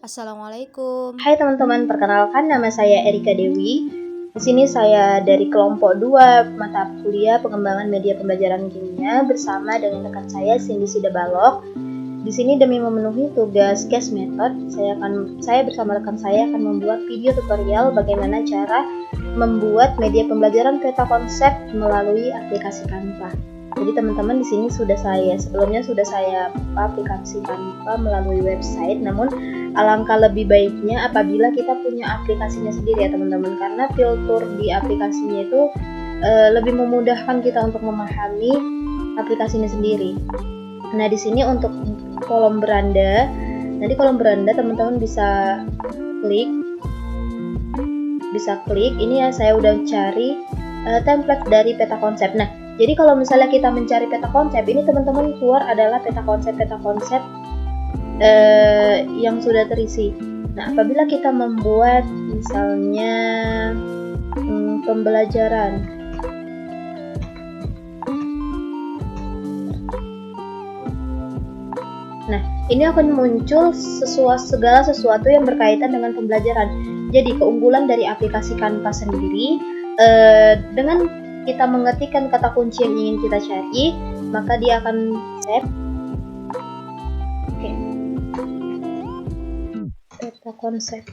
Assalamualaikum. Hai teman-teman, perkenalkan nama saya Erika Dewi. Di sini saya dari kelompok 2 mata kuliah pengembangan media pembelajaran kimia bersama dengan rekan saya Cindy Sidabalok. Di sini demi memenuhi tugas case method, saya bersama rekan saya akan membuat video tutorial bagaimana cara membuat media pembelajaran peta konsep melalui aplikasi Canva. Jadi teman-teman di sini sebelumnya sudah saya buka aplikasi Canva melalui website, namun alangkah lebih baiknya apabila kita punya aplikasinya sendiri ya teman-teman, karena fitur di aplikasinya itu lebih memudahkan kita untuk memahami aplikasinya sendiri. Nah di sini untuk kolom beranda, nanti kolom beranda teman-teman bisa klik ini ya, saya udah cari template dari peta konsep. Nah jadi kalau misalnya kita mencari peta konsep ini teman-teman, keluar adalah peta konsep yang sudah terisi. Nah apabila kita membuat misalnya pembelajaran, nah ini akan muncul segala sesuatu yang berkaitan dengan pembelajaran. Jadi keunggulan dari aplikasi Canva sendiri, dengan kita mengetikkan kata kunci yang ingin kita cari, maka dia akan save. Peta konsep.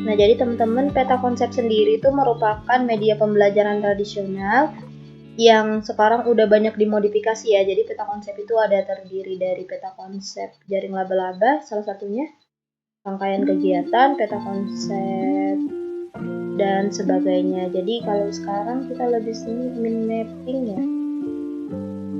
Nah jadi teman-teman, peta konsep sendiri itu merupakan media pembelajaran tradisional yang sekarang udah banyak dimodifikasi ya. Jadi peta konsep itu ada terdiri dari peta konsep jaring laba-laba salah satunya, rangkaian kegiatan, peta konsep dan sebagainya. Jadi kalau sekarang kita lebih min mapping ya.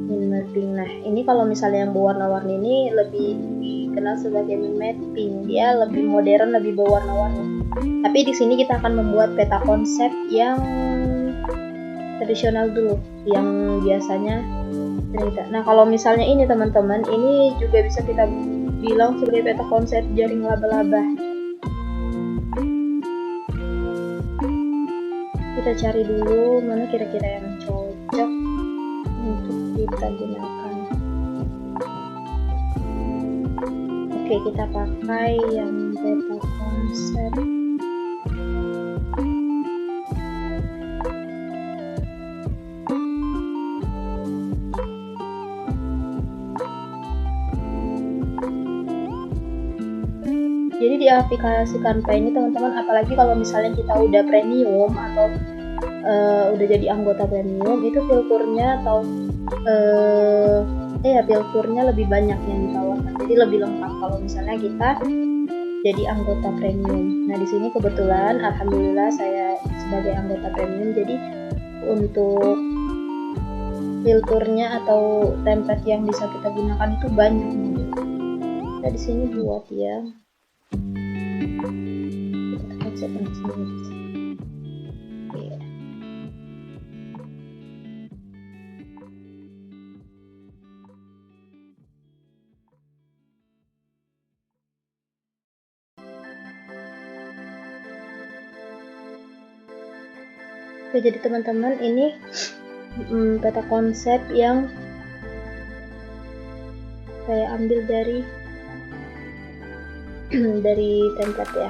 Min mapping. Nah, ini kalau misalnya yang berwarna-warni ini lebih dikenal sebagai min mapping. Dia lebih modern, lebih berwarna-warni. Tapi di sini kita akan membuat peta konsep yang tradisional dulu, yang biasanya cerita. Nah, kalau misalnya ini teman-teman, ini juga bisa kita bilang sebagai peta konsep jaring laba-laba. Kita cari dulu mana kira-kira yang cocok untuk kita gunakan. Oke, kita pakai yang peta konsep. Jadi di aplikasi Canva ini teman-teman, apalagi kalau misalnya kita udah premium atau udah jadi anggota premium, itu filternya atau filternya lebih banyak yang ditawarkan. Jadi lebih lengkap kalau misalnya kita jadi anggota premium. Nah di sini kebetulan alhamdulillah saya sebagai anggota premium, jadi untuk filternya atau template yang bisa kita gunakan itu banyak. Kita di sini buat ya. Oke, jadi teman-teman ini peta konsep yang saya ambil dari template ya.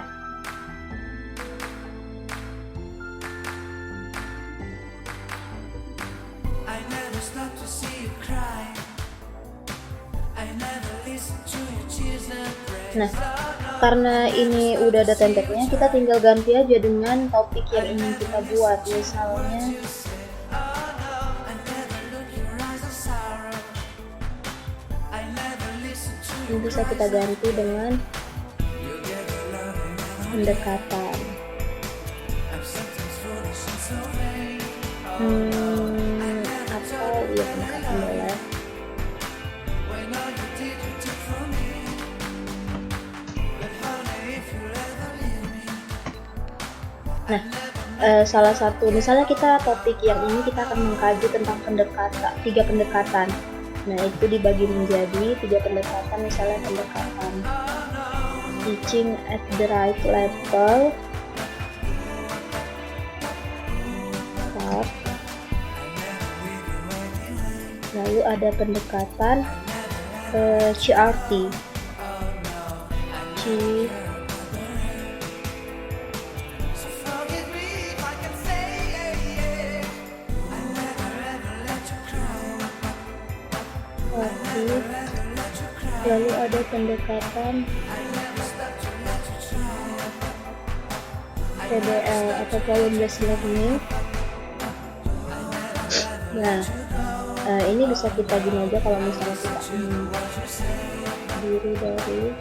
Nah, karena ini udah ada template-nya, kita tinggal ganti aja dengan topik yang ingin kita buat. Misalnya ini bisa kita ganti dengan pendekatan. Atau ya pendekatan boleh. Nah, salah satu misalnya kita topik yang ini kita akan mengkaji tentang 3 pendekatan. Nah itu dibagi menjadi 3 pendekatan, misalnya pendekatan teaching at the right level, lalu ada pendekatan CRT. C. Lalu ada pendekatan PBL atau problem based learning. Nah, ini bisa kita gini aja kalau misalnya kita diri dari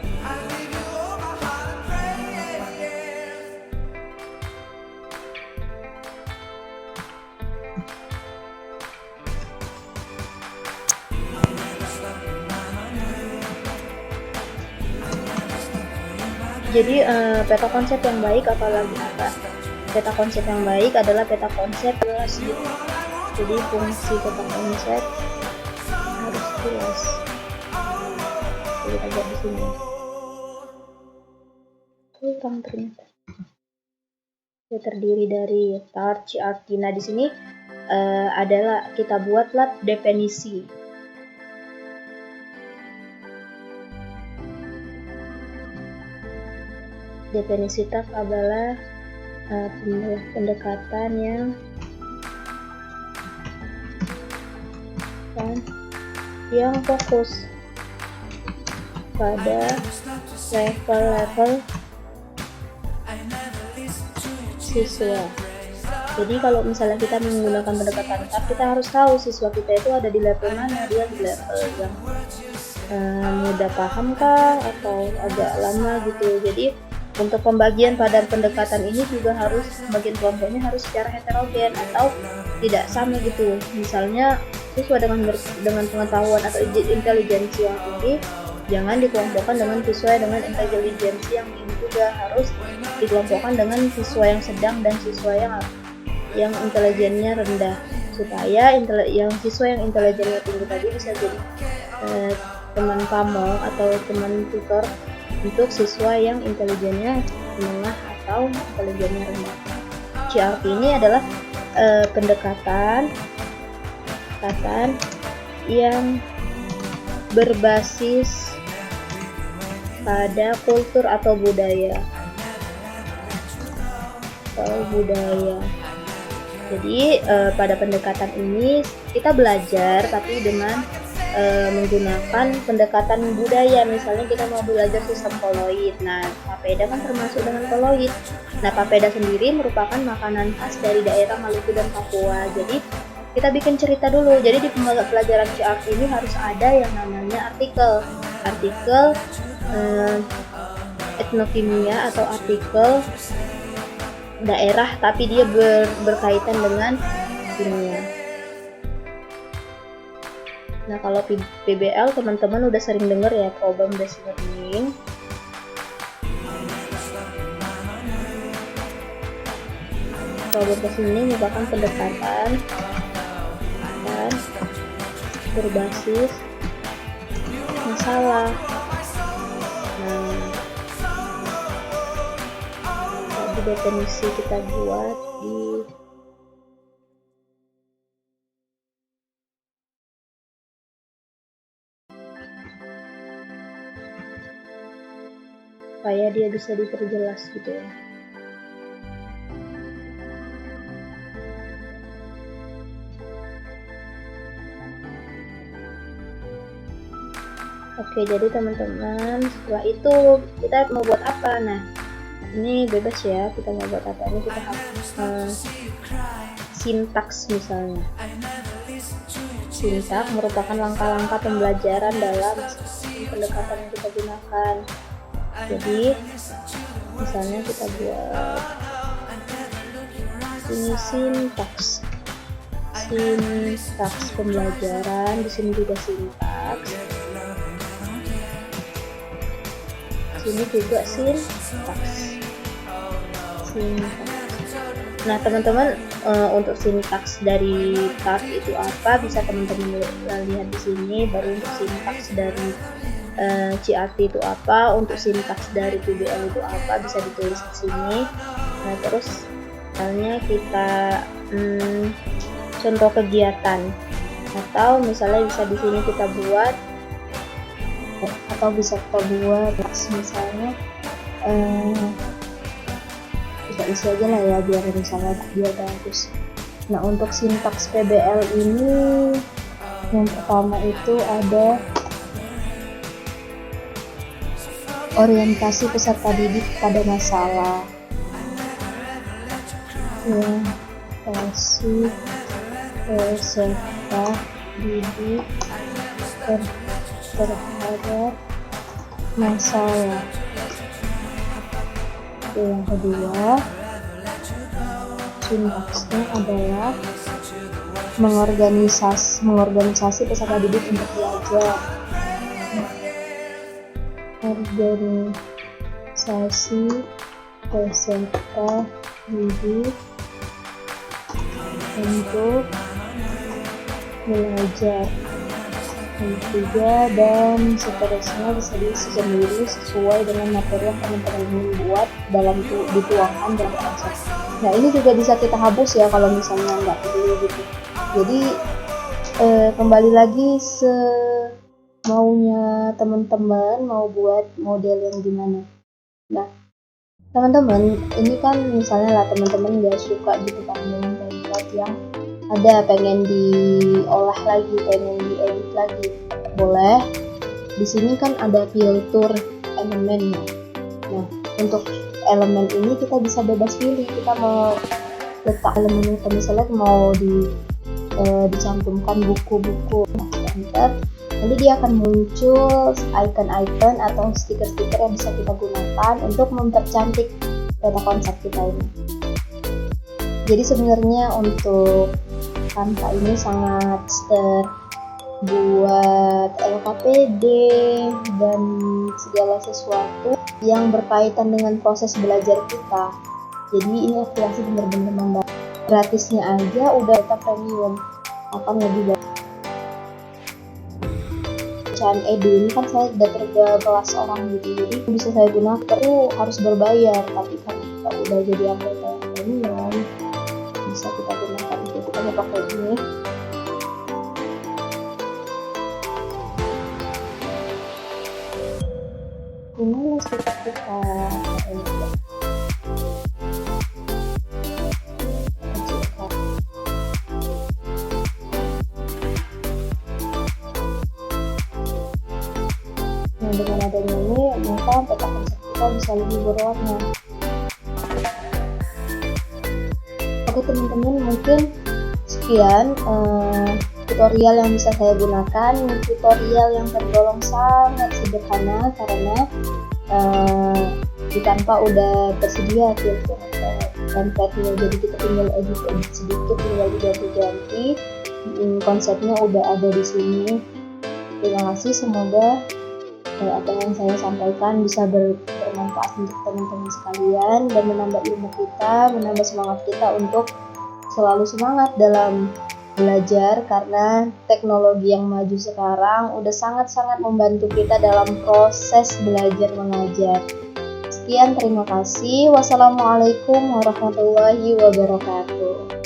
jadi peta konsep yang baik, apalagi apa? Peta konsep yang baik adalah peta konsep jelas gitu. Jadi fungsi peta konsep harus jelas. Kita lihat di sini. Kurang ternyata. Dia terdiri dari tar, CRT. Nah di sini adalah kita buatlah definisi. Definisi TAF adalah pendekatan yang fokus pada level-level siswa. Jadi kalau misalnya kita menggunakan pendekatan TAF, kita harus tahu siswa kita itu ada di level mana, dia di level yang mudah paham kah atau agak lama gitu. Jadi untuk pembagian pada pendekatan ini juga harus pembagian kelompoknya harus secara heterogen atau tidak sama gitu. Misalnya siswa dengan pengetahuan atau intelijensi yang tinggi jangan dikelompokkan dengan siswa dengan intelijensi yang tinggi, juga harus dikelompokkan dengan siswa yang sedang dan siswa yang intelijennya rendah, supaya yang siswa yang intelijennya tinggi tadi bisa jadi teman pamong atau teman tutor untuk siswa yang intelijennya menengah atau intelijennya rendah. CRT ini adalah pendekatan yang berbasis pada kultur atau budaya. Jadi pada pendekatan ini kita belajar tapi dengan menggunakan pendekatan budaya. Misalnya kita mau belajar sistem koloid. Nah, papeda kan termasuk dengan koloid. Nah, papeda sendiri merupakan makanan khas dari daerah Maluku dan Papua. Jadi kita bikin cerita dulu. Jadi di pelajaran CRT ini harus ada yang namanya artikel etnokimia atau artikel daerah, tapi dia berkaitan dengan kimia. Nah, kalau PBL teman-teman udah sering dengar ya, problem based learning. Problem based learning merupakan pendekatan berbasis masalah. Nah, tadi definisi kita buat di supaya dia bisa diperjelas gitu ya. Oke, jadi teman-teman, setelah itu kita mau buat apa? Nah, ini bebas ya, kita mau buat apa? Ini kita harus sintaks misalnya. Sintaks merupakan langkah-langkah pembelajaran dalam pendekatan yang kita gunakan. Jadi misalnya kita buat ini sintaks pembelajaran, di sini juga sintaks, sini juga sintaks. Nah teman-teman, untuk sintaks dari TAF itu apa bisa teman-teman lihat di sini. Baru untuk sintaks dari CRT itu apa, untuk sintaks dari PBL itu apa bisa ditulis di sini. Nah terus misalnya kita contoh kegiatan, atau misalnya bisa di sini kita buat atau bisa kita buat misalnya kita isi aja lah ya biar bagus. Nah, untuk sintaks PBL ini yang pertama itu ada orientasi peserta didik pada masalah, orientasi peserta didik terhadap masalah. Yang kedua, sintaksnya adalah mengorganisasi peserta didik untuk belajar. Organisasi peserta didik untuk belajar. Yang ketiga, dan seterusnya bisa diisi sendiri sesuai dengan materi yang teman-teman ingin buat dituangkan dalam konsep. Nah, ini juga bisa kita hapus ya kalau misalnya nggak peduli gitu. Jadi kembali lagi maunya teman-teman mau buat model yang gimana. Nah, teman-teman ini kan misalnya lah teman-teman nggak suka gitu kan dengan template yang ada, pengen diolah lagi, pengen diedit lagi, boleh. Di sini kan ada filter elemen. Nah, untuk elemen ini kita bisa bebas pilih, kita mau letak elemennya, misalnya mau dicantumkan buku-buku. Nah, enter, nanti dia akan muncul icon-icon atau stiker-stiker yang bisa kita gunakan untuk mempercantik peta konsep kita ini. Jadi sebenarnya untuk Canva ini sangat buat LKPD dan segala sesuatu yang berkaitan dengan proses belajar kita. Jadi ini aplikasi benar-benar membantu. Gratisnya aja udah kita premium, akan lebih baik. Bacaan edu ini kan saya udah 13 orang gitu, jadi bisa saya gunakan itu harus berbayar, tapi kan kita udah jadi anggota yang premium bisa kita gunakan itu. Kita mau pakai ini. Gimana stiker kita? Nah, dengan adanya ini, maka peta konsep kita bisa lebih berwarna. Oke teman-teman, mungkin sekian tutorial yang bisa saya gunakan. Tutorial yang tergolong sangat sederhana karena di Canva udah tersedia filter template-nya, jadi kita tinggal edit sedikit, tinggal diganti-ganti. Konsepnya udah ada di sini. Terima kasih, semoga apa yang saya sampaikan bisa bermanfaat untuk teman-teman sekalian dan menambah ilmu kita, menambah semangat kita untuk selalu semangat dalam belajar, karena teknologi yang maju sekarang udah sangat-sangat membantu kita dalam proses belajar mengajar. Sekian, terima kasih. Wassalamualaikum warahmatullahi wabarakatuh.